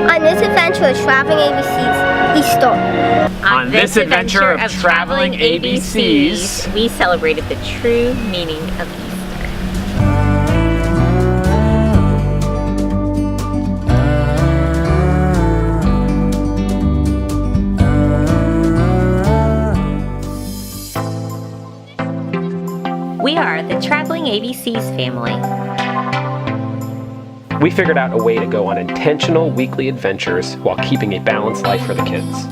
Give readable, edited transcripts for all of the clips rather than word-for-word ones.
On this adventure of traveling ABC's Easter. On this adventure of traveling ABCs, we celebrated the true meaning of Easter. We are the Traveling ABCs family. we figured out a way to go on intentional weekly adventures while keeping a balanced life for the kids.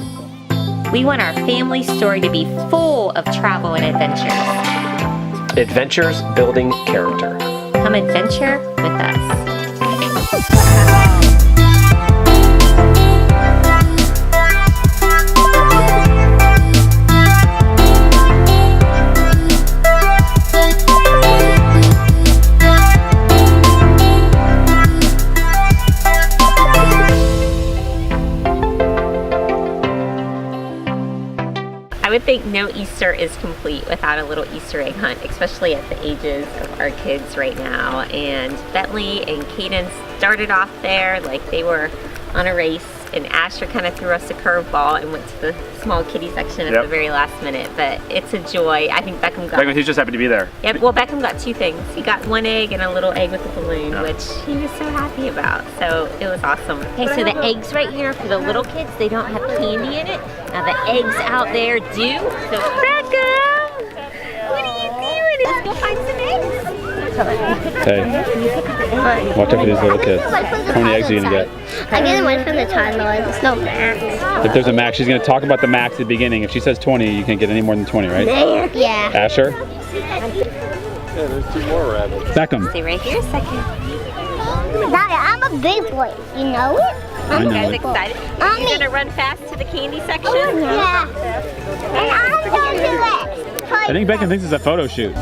We want our family story to be full of travel and adventures. Adventures building character. Come adventure with us. I would think no Easter is complete without a little Easter egg hunt, especially at the ages of our kids right now. And Bentley and Caden started off there like they were on a race, and Asher kind of threw us a curveball and went to the small kiddie section at the very last minute. But it's a joy. I think Beckham got... He just happened to be there. Yep, well, Beckham got two things. He got one egg and a little egg with a balloon, which he was so happy about. So it was awesome. Okay, so the eggs right here for the little kids, they don't have candy in it. Now the eggs out there do. So Beckham, what are you doing? Let's go find some eggs. Hey, watch out for these little kids. How many eggs are you gonna get? I get one from the toddler. There's no max. If there's a max, she's gonna talk about the max at the beginning. If she says 20, you can't get any more than 20, right? Yeah. Asher? Yeah, there's two more rabbits. Beckham. Stay right here a second. Daddy, I'm a big boy. You know it? I You know guys it. excited? Are you gonna run fast to the candy section? Yeah. And I'm going to next. I think Beckham thinks it's a photo shoot.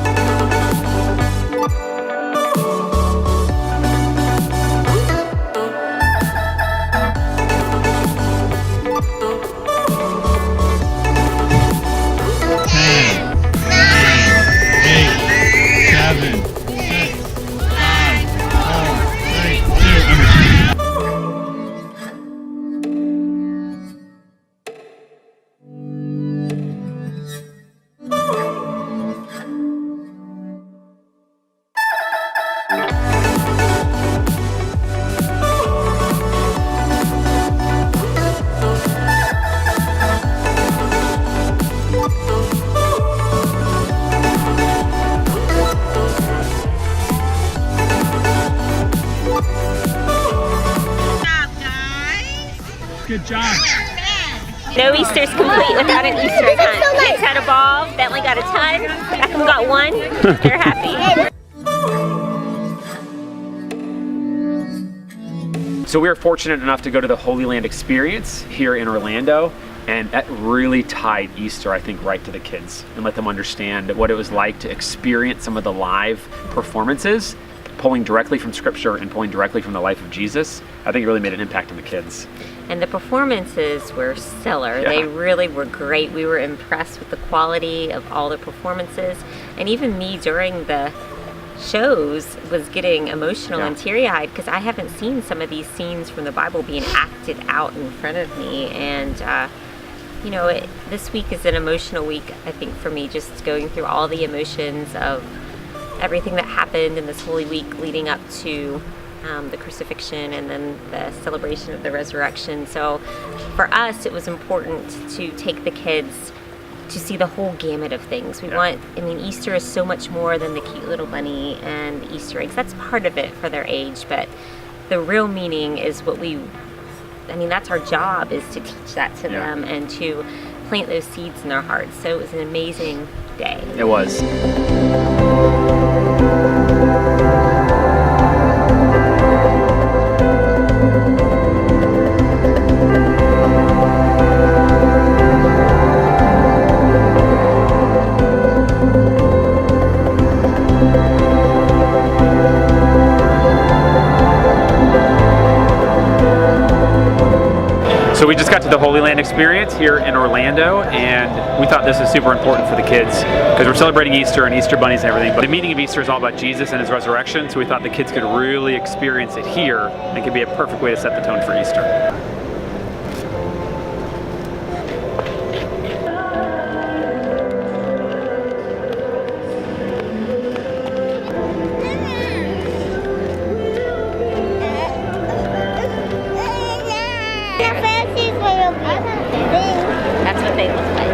Good job. No Easter's complete without an Easter egg hunt. Kids had a ball, Bentley got a ton, Beckham got one. They're happy. So we were fortunate enough to go to the Holy Land Experience here in Orlando, and that really tied Easter, I think, right to the kids and let them understand what it was like to experience some of the live performances, pulling directly from Scripture and pulling directly from the life of Jesus. I think it really made an impact on the kids. And the performances were stellar. Yeah. They really were great. We were impressed with the quality of all the performances. And even me during the shows was getting emotional and teary-eyed because I haven't seen some of these scenes from the Bible being acted out in front of me. And you know, this week is an emotional week, I think, for me, just going through all the emotions of everything that happened in this Holy Week leading up to the crucifixion and then the celebration of the resurrection. So for us, it was important to take the kids to see the whole gamut of things. We want, I mean, Easter is so much more than the cute little bunny and the Easter eggs. That's part of it for their age, but the real meaning is what that's our job, is to teach that to them and to plant those seeds in their hearts. So it was an amazing day. It was. So we just got to the Holy Land experience here in Orlando, and we thought this was super important for the kids because we're celebrating Easter and Easter bunnies and everything. But the meaning of Easter is all about Jesus and his resurrection, so we thought the kids could really experience it here, and it could be a perfect way to set the tone for Easter. That's what they look like.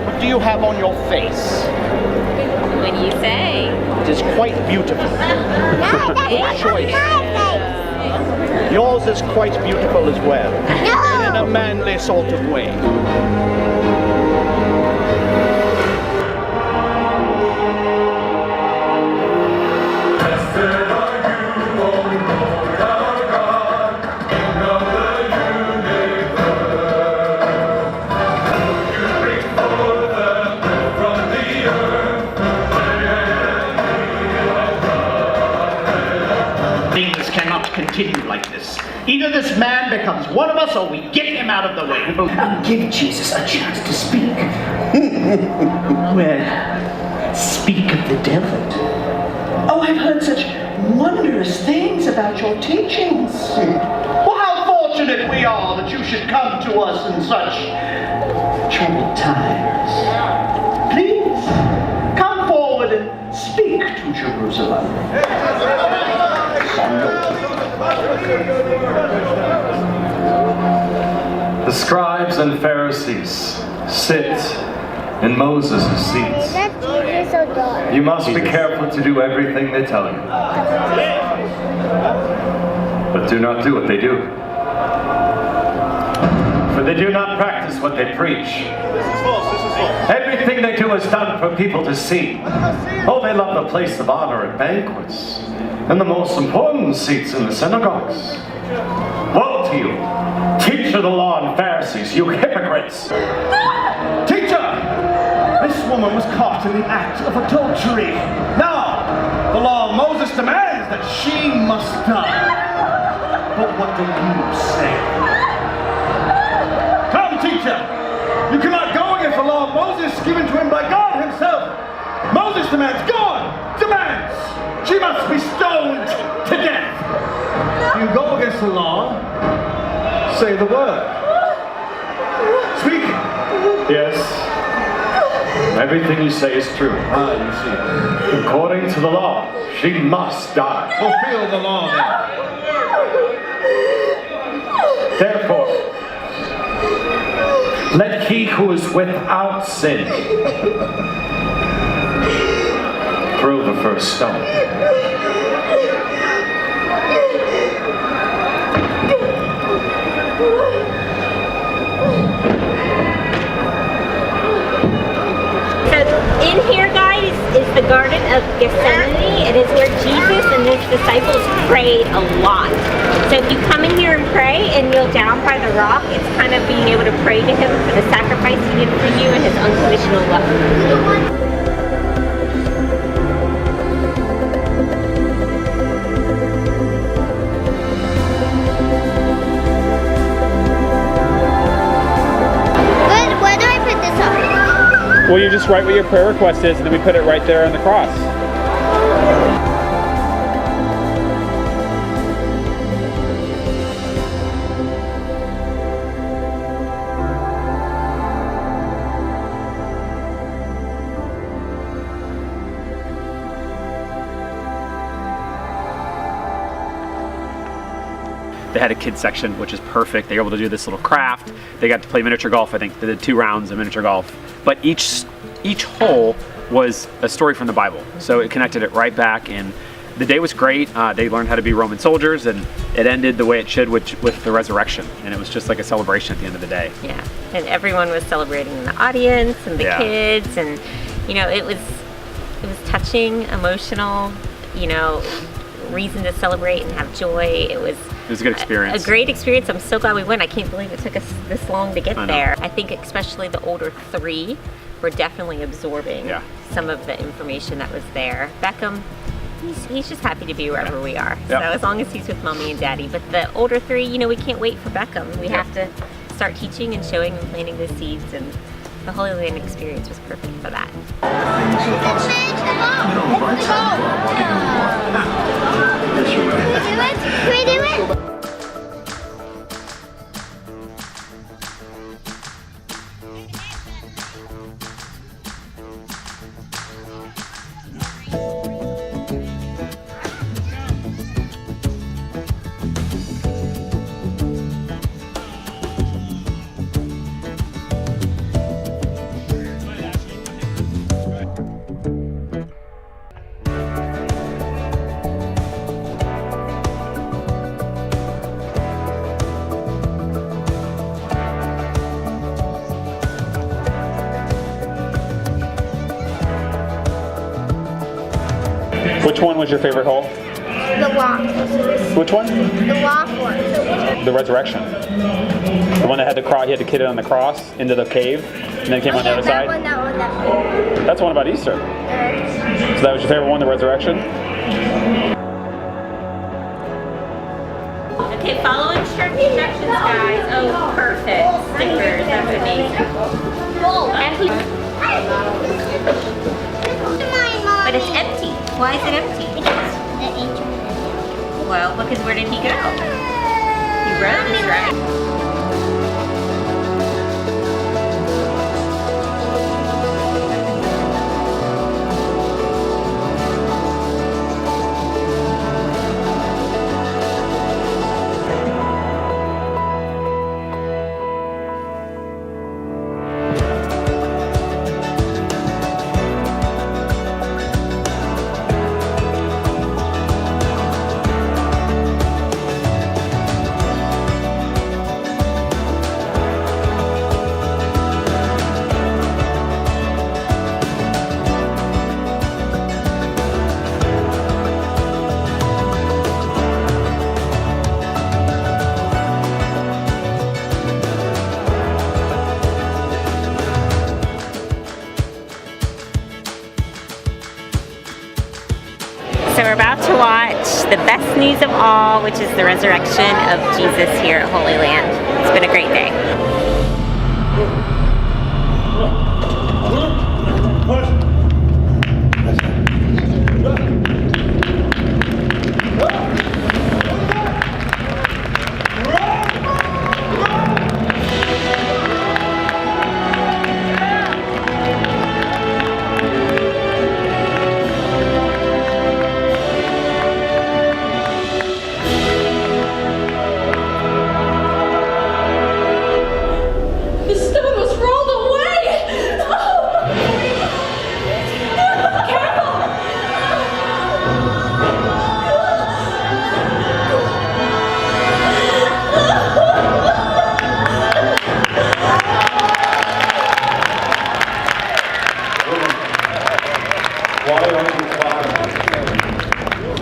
What do you have on your face? When you say. It is quite beautiful. Good choice. Yours is quite beautiful as well. In a manly sort of way. Things cannot continue like this. Either this man becomes one of us or we get him out of the way. Give Jesus a chance to speak. Well, speak of the devil. Oh, I've heard such wondrous things about your teachings. Well, how fortunate we are that you should come to us in such troubled times. Please, come forward and speak to Jerusalem. The scribes and Pharisees sit in Moses' seats. You must be careful to do everything they tell you. But do not do what they do. For they do not practice what they preach. Everything they do is done for people to see. Oh, they love the place of honor at banquets and the most important seats in the synagogues. Woe to you, teacher of the law and Pharisees, you hypocrites! Teacher! This woman was caught in the act of adultery. Now, the law of Moses demands that she must die. But what do you say? Come, teacher! You cannot go against the law of Moses given to him by God himself. Moses demands, God demands, she must be stoned to death. You go against the law, say the word. Speak. Yes, everything you say is true. Ah, you see. According to the law, she must die. Fulfill the law then. Therefore, let he who is without sin throw the first stone. In here, guys, is the Garden of Gethsemane. It is where Jesus and his disciples prayed a lot. So if you come in here and pray and kneel down by the rock, it's kind of being able to pray to him for the sacrifice he did for you and his unconditional love. Where do I put this on? Well, you just write what your prayer request is, and then we put it right there on the cross. They had a kids section, which is perfect. They were able to do this little craft. They got to play miniature golf. I think they did 2 rounds of miniature golf. But each hole was a story from the Bible. So it connected it right back, and the day was great. They learned how to be Roman soldiers, and it ended the way it should with the resurrection. And it was just like a celebration at the end of the day. Yeah, and everyone was celebrating in the audience and the kids, and you know, it was touching, emotional, you know, reason to celebrate and have joy. It was a good experience. A great experience. I'm so glad we went. I can't believe it took us this long to get there. I think especially the older 3 were definitely absorbing some of the information that was there. Beckham, he's just happy to be wherever we are. So as long as he's with mommy and daddy. But the older 3, you know, we can't wait for Beckham. We have to start teaching and showing and planting the seeds, and the Holy Land experience was perfect for that. Can we do it? Which one was your favorite hole? The waffles. Which one? The waffles. The resurrection. The one that had the cross, he had to kid it on the cross into the cave, and then came on the other side? That one. That's the one about Easter. So that was your favorite one, the resurrection? Okay, follow instructions, guys. Oh, perfect. Stickers, that's amazing. But it's empty. Why is it empty? Well, because where did he go? He wrote it, right? So we're about to watch the best news of all, which is the resurrection of Jesus here at Holy Land. It's been a great day.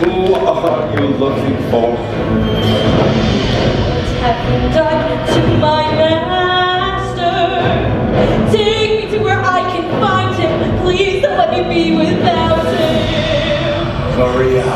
Who are you looking for? What have you done to my master? Take me to where I can find him. Please don't let me be without him. Maria.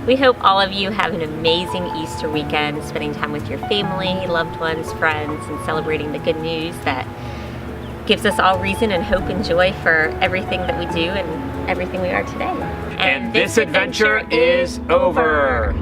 We hope all of you have an amazing Easter weekend, spending time with your family, loved ones, friends, and celebrating the good news that gives us all reason and hope and joy for everything that we do and everything we are today. And this adventure is over.